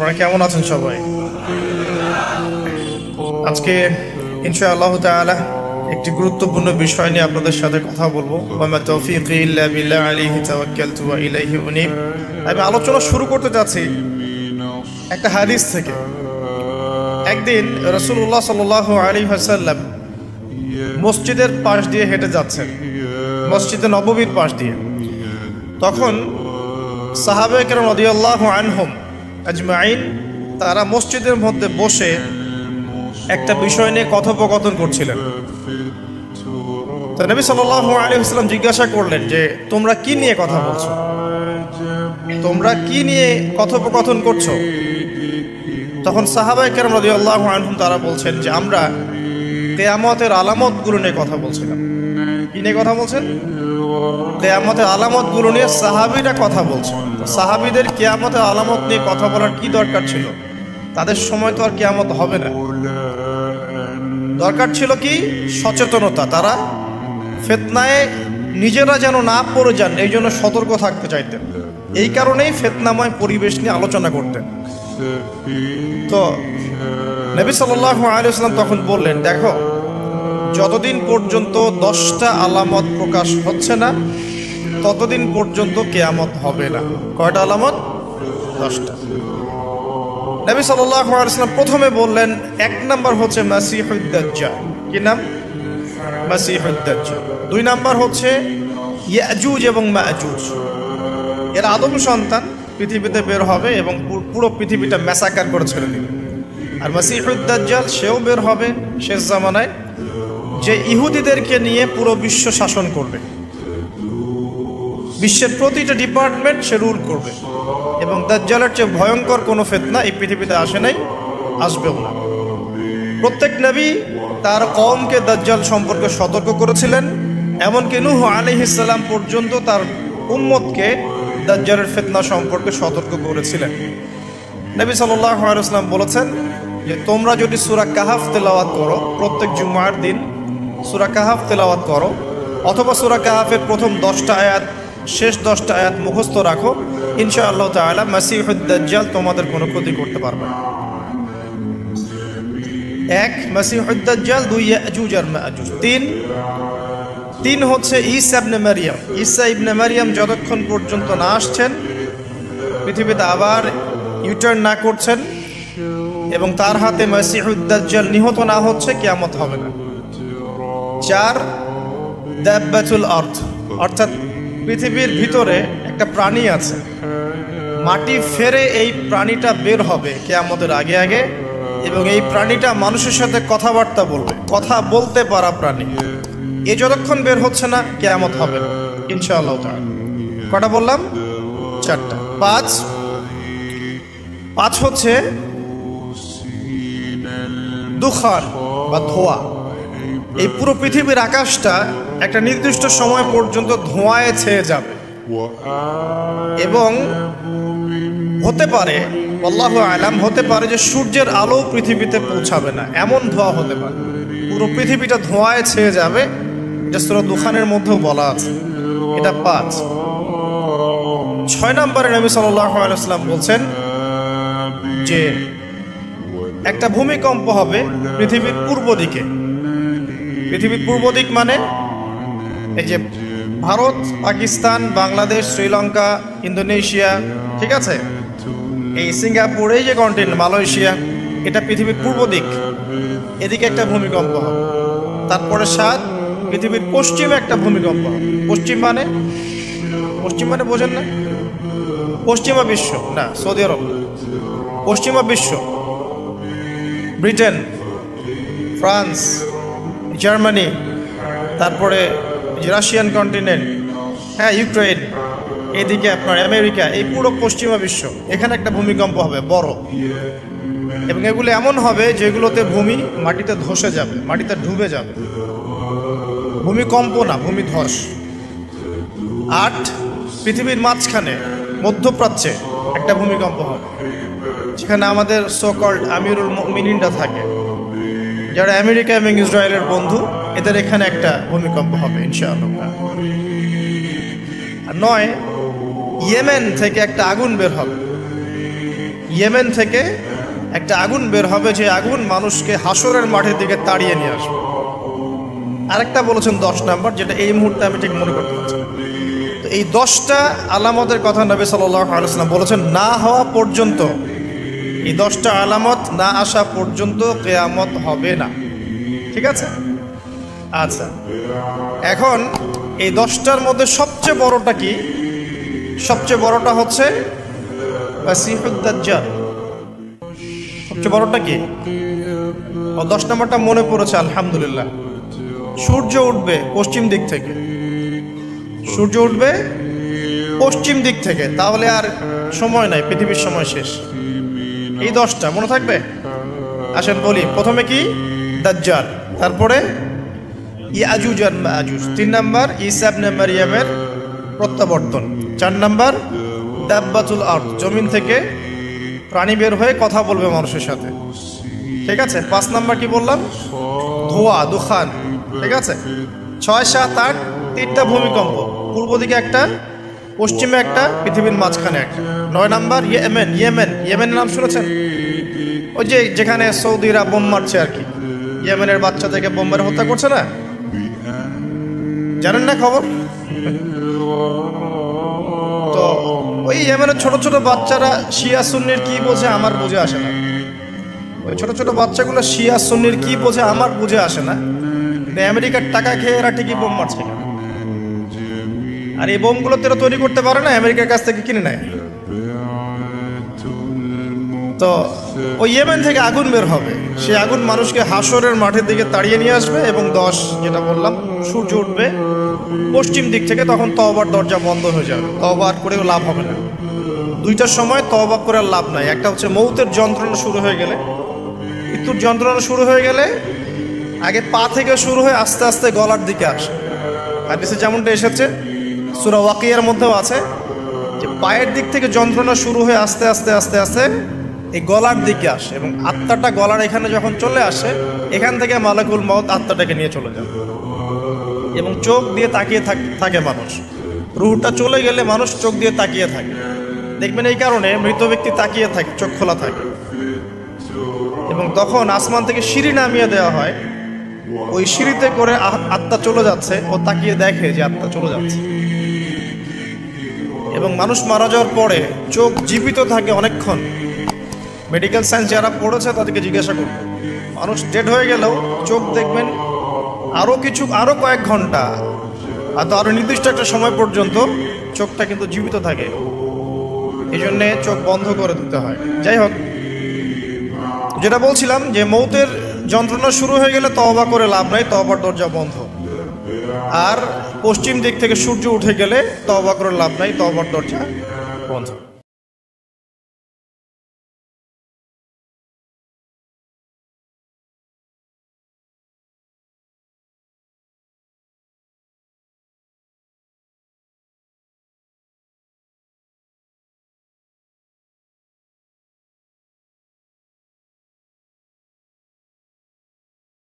আপনারা কেমন আছেন সবাই? আজকে ইনশাআল্লাহ তাআলা একটি গুরুত্বপূর্ণ বিষয় নিয়ে আপনাদের সাথে কথা বলবো। ওয়া মা তাওফীকি ইল্লা বিল্লাহ আলাইহি তাওয়াক্কালতু ওয়া ইলাইহি উনীব। আমি আলোচনা শুরু করতে যাচ্ছি একটা হাদিস থেকে। একদিন রাসূলুল্লাহ সাল্লাল্লাহু আলাইহি ওয়াসাল্লাম মসজিদের পাশ দিয়ে হেঁটে যাচ্ছেন, মসজিদে নববীর পাশ দিয়ে। তখন সাহাবায়ে কেরাম রাদিয়াল্লাহু আনহুম আজমাইন তারা মসজিদের মধ্যে বসে একটা বিষয় নিয়ে কথোপকথন করছিলেন। তো নবী সাল্লাল্লাহু আলাইহি ওয়াসাল্লাম জিজ্ঞাসা করলেন যে তোমরা কি নিয়ে কথা বলছো, তোমরা কি নিয়ে কথোপকথন করছো? তখন সাহাবায়ে কেরাম রাদিয়াল্লাহু আনহুম তারা বলছেন যে আমরা কিয়ামতের আলামতগুলো নিয়ে কথা বলছিলাম। কি নিয়ে কথা বলছেন? কিয়ামতের আলামতগুলো নিয়ে সাহাবীরা কথা বলছেন। সাহাবীদের কিয়ামতের আলামত নিয়ে কথা বলার কি দরকার ছিল? তাদের সময় তো আর কিয়ামত হবে না। দরকার ছিল কি? সচেতনতা। তারা ফিতনায় নিজেরা যেন না পড়ে যান এই জন্য সতর্ক থাকতে চাইতেন। এই কারণেই ফিতনাময় পরিবেশ নিয়ে আলোচনা করতেন। তো নবী সাল্লাল্লাহু আলাইহি ওয়াসাল্লাম তখন বললেন, দেখো, যতদিন পর্যন্ত 10টা আলামত প্রকাশ হচ্ছে না ততদিন পর্যন্ত কিয়ামত হবে না। কয়টা আলামত? 10টা। নবী সাল্লাল্লাহু আলাইহি ওয়াসাল্লাম প্রথমে বললেন 1 নাম্বার হচ্ছে মাসিহুদ দাজ্জাল। কি নাম? মাসিহুদ দাজ্জাল। 2 নাম্বার হচ্ছে ইয়াজুজ এবং মাজুজ। এরা আদম সন্তান, পৃথিবীতে বের হবে এবং পুরো পৃথিবীটা ম্যাসাকার করে ছেড়ে দিবে। আর মাসিহুদ দাজ্জাল সেও বের হবে শেষ জামানায়, যে ইহুদিদেরকে নিয়ে পুরো বিশ্ব শাসন করবে। বিশ্বের প্রতিটা ডিপার্টমেন্ট সে রুল করবে। এবং দাজ্জালের চেয়ে ভয়ঙ্কর কোনো ফিতনা এই পৃথিবীতে আসে নাই, আসবেও না। প্রত্যেক নবী তার কওমকে দাজ্জাল সম্পর্কে সতর্ক করেছিলেন। এমনকি নূহ আলাইহিস সালাম পর্যন্ত তার উম্মতকে দাজ্জালের ফিতনা সম্পর্কে সতর্ক করেছিলেন। নবী সাল্লাল্লাহু আলাইহি ওয়াসাল্লাম বলেছেন যে তোমরা যদি সূরা কাহাফ তেলাওয়াত করো, প্রত্যেক জুমার দিন সূরা কাহাফ তেলাওয়াত করো, অথবা সূরা কাহাফের প্রথম 10টা আয়াত শেষ 10টা আয়াত মুখস্থ রাখো, ইনশাআল্লাহ তাআলা মাসিহুদ দাজ্জাল তোমাদের কোনো ক্ষতি করতে পারবে না। 1 মাসিহুদ দাজ্জাল, 2 ইয়াজুজ আর মাজুজ, 3 হচ্ছে ঈসা ইবনে মারইয়াম। ঈসা ইবনে মারইয়াম যতক্ষণ পর্যন্ত না আসছেন, পৃথিবীতে আবার ইউটার্ন না করছেন এবং তার হাতে মাসিহুদ দাজ্জাল নিহত না হচ্ছে, কিয়ামত হবে না। 4 দাব্বাতুল আরদ, অর্থাৎ পৃথিবীর ভিতরে একটা প্রাণী আছে, মাটি ফেরে এই প্রাণীটা বের হবে কিয়ামতের আগে আগে, এবং এই প্রাণীটা মানুষের সাথে কথাবার্তা বলবে, কথা বলতে পারা প্রাণী। এ যতক্ষণ বের হচ্ছে না কিয়ামত হবে না ইনশাআল্লাহ তাআলা। কটা বললাম? 4টা। 5 হচ্ছে দুখান বা ধোঁয়া। এই পুরো পৃথিবীর আকাশটা একটা নির্দিষ্ট সময় পর্যন্ত ধোঁয়ায় ছেয়ে যাবে এবং হতে পারে, আল্লাহু আলাম, হতে পারে যে সূর্যের আলো পৃথিবীতে পৌঁছাবে না, এমন ধোঁয়া হতে পারে। পুরো পৃথিবীটা ধোঁয়ায় ছেয়ে যাবে, এটা সূরা দুখানের মধ্যেও বলা আছে। এটা 5। 6 নম্বরে নবী সাল্লাল্লাহু আলাইহি ওয়াসাল্লাম বলছেন যে একটা ভূমিকম্প হবে পৃথিবীর পূর্ব দিকে। পৃথিবীর পূর্ব দিক মানে এই যে ভারত, পাকিস্তান, বাংলাদেশ, শ্রীলঙ্কা, ইন্দোনেশিয়া, ঠিক আছে, এই সিঙ্গাপুর, এই যে কন্টিনেন্ট, মালয়েশিয়া, এটা পৃথিবীর পূর্ব দিক। এদিকে একটা ভূমিকম্প হবে। তারপরে 7 পৃথিবীর পশ্চিমে একটা ভূমিকম্প হবে। পশ্চিম মানে বোঝেন না? পশ্চিমা বিশ্ব না, সৌদি আরব, পশ্চিমা বিশ্ব, ব্রিটেন, ফ্রান্স, জার্মানি, তারপরে রাশিয়ান কন্টিনেন্ট, হ্যাঁ, ইউক্রেন, এদিকে আপনার আমেরিকা, এই পুরো পশ্চিমা বিশ্ব, এখানে একটা ভূমিকম্প হবে বড়। এবং এগুলো এমন হবে যেগুলোতে ভূমি মাটিতে ধসে যাবে, মাটিতে ডুবে যাবে। ভূমিকম্প না, ভূমিধস। 8 পৃথিবীর মাঝখানে মধ্যপ্রাচ্যে একটা ভূমিকম্প হবে, যেখানে আমাদের সোকল্ড আমিরুল মুমিনিনরা থাকে, যারা আমেরিকা এবং ইসরায়েলের বন্ধু, এদের এখানে একটা ভূমিকম্প হবে ইনশাআল্লাহ। আর 9 ইয়েমেন থেকে একটা আগুন বের হবে। ইয়েমেন থেকে একটা আগুন বের হবে, যে আগুন মানুষকে হাসরের মাঠের দিকে তাড়িয়ে নিয়ে আসবে। আরেকটা বলেছেন 10 নাম্বার, যেটা এই মুহূর্তে আমি ঠিক মনে করতে পারছি। তো এই 10টা আলামতের কথা নবী সাল্লাল্লাহু আলাইহি ওয়াসাল্লাম বলেছেন না হওয়া পর্যন্ত, এই 10টা আলামত না আসা পর্যন্ত কিয়ামত হবে না। ঠিক আছে? আচ্ছা, এখন এই 10টার মধ্যে সবচেয়ে বড়টা কি? সবচেয়ে বড়টা হচ্ছে মাসিহুদ দাজ্জাল। সবচেয়ে বড়টা কি? 10 নম্বরটা মনে পড়েছে, আলহামদুলিল্লাহ। সূর্য উঠবে পশ্চিম দিক থেকে, সূর্য উঠবে পশ্চিম দিক থেকে, তাহলে আর সময় নাই, পৃথিবীর সময় শেষ। এই 10টা মনে থাকবে? আসেন বলি। প্রথমে কি? দাজ্জাল, তারপরে ইয়াজুজ আর মাজুজ, 3 নাম্বার ঈসা ইবনে মারইয়ামের প্রত্যাবর্তন, 4 নাম্বার দাব্বাতুল আরদ, জমিন থেকে প্রাণী বের হয়ে কথা বলবে মানুষের সাথে। ঠিক আছে? 5 নাম্বার কি বললাম? ধোঁয়া, দুখান। ঠিক আছে? 6, 7, 8 3টা ভূমিকম্প, পূর্ব দিকে একটা, পশ্চিমে একটা, পৃথিবীর মাঝখানে একটা। 9 নাম্বার ইয়েমেন। ইয়েমেনের নাম শুনেছেন? ওই যে যেখানে সৌদিরা বোম মারছে আর কি, ইয়েমেনের বাচ্চা থেকে বোম মেরে হত্যা করছে না, জানেন না খবর? তো ওই ইয়েমেনের ছোট ছোট বাচ্চারা শিয়া সুন্নির কি বোঝে আমার বুঝে আসে না। ওই ছোট ছোট বাচ্চাগুলো শিয়া সুন্নির কি বোঝে আমার বুঝে আসে না। আমেরিকার টাকা খেয়ে এরা ঠিকই বোম মারছে। আর এই বোমগুলো তো এরা তৈরি করতে পারে না, আমেরিকার কাছ থেকে কিনে নেয়। তো ওই ইয়েমেন থেকে আগুন বের হবে, সেই আগুন মানুষকে হাসরের মাঠের দিকে তাড়িয়ে নিয়ে আসবে। এবং 10 যেটা বললাম, সূর্য উঠবে পশ্চিম দিক থেকে, তখন তওবার দরজা বন্ধ হয়ে যাবে, তওবা করেও লাভ হবে না। 2টার সময় তওবা করে লাভ নাই। একটা হচ্ছে মৌতের যন্ত্রণা শুরু হয়ে গেলে, মৃত্যুর যন্ত্রণা শুরু হয়ে গেলে আগে পা থেকে শুরু হয়ে আস্তে আস্তে গলার দিকে আসে। হাদিসে যেমনটা এসেছে, সূরা ওয়াকিয়ার মধ্যেও আছে যে পায়ের দিক থেকে যন্ত্রণা শুরু হয়ে আস্তে আস্তে আস্তে আস্তে এই গলার দিকে আসে, এবং আত্মাটা গলার এখানে যখন চলে আসে, এখান থেকে মালাকুল মউত আত্মাটাকে নিয়ে চলে যায়। এবং চোখ দিয়ে তাকিয়ে থাকে মানুষ। রুহটা চলে গেলে মানুষ চোখ দিয়ে তাকিয়ে থাকে, দেখবেন এই কারণে মৃত ব্যক্তি তাকিয়ে থাকে, চোখ খোলা থাকে। এবং তখন আসমান থেকে সিঁড়ি নামিয়ে দেওয়া হয়, ওই সিঁড়িতে করে আত্মা চলে যাচ্ছে, ও তাকিয়ে দেখে যে আত্মা চলে যাচ্ছে। এবং মানুষ মারা যাওয়ার পরে চোখ জীবিত থাকে অনেকক্ষণ। মেডিকেল সায়েন্স যারা পড়েছে তাদেরকে জিজ্ঞাসা করুন, মানুষ ডেড হয়ে গেলেও চোখ দেখবেন আরো কয়েক ঘন্টা, আরো নির্দিষ্ট একটা সময় পর্যন্ত চোখটা কিন্তু জীবিত থাকে। এই জন্যে চোখ বন্ধ করে দিতে হয়। যাই হোক, যেটা বলছিলাম যে মৌতের যন্ত্রণা শুরু হয়ে গেলে তওবা করে লাভ নাই, তওবার দরজা বন্ধ। আর পশ্চিম দিক থেকে সূর্য উঠে গেলে তওবা করে লাভ নাই, তওবার দরজা বন্ধ।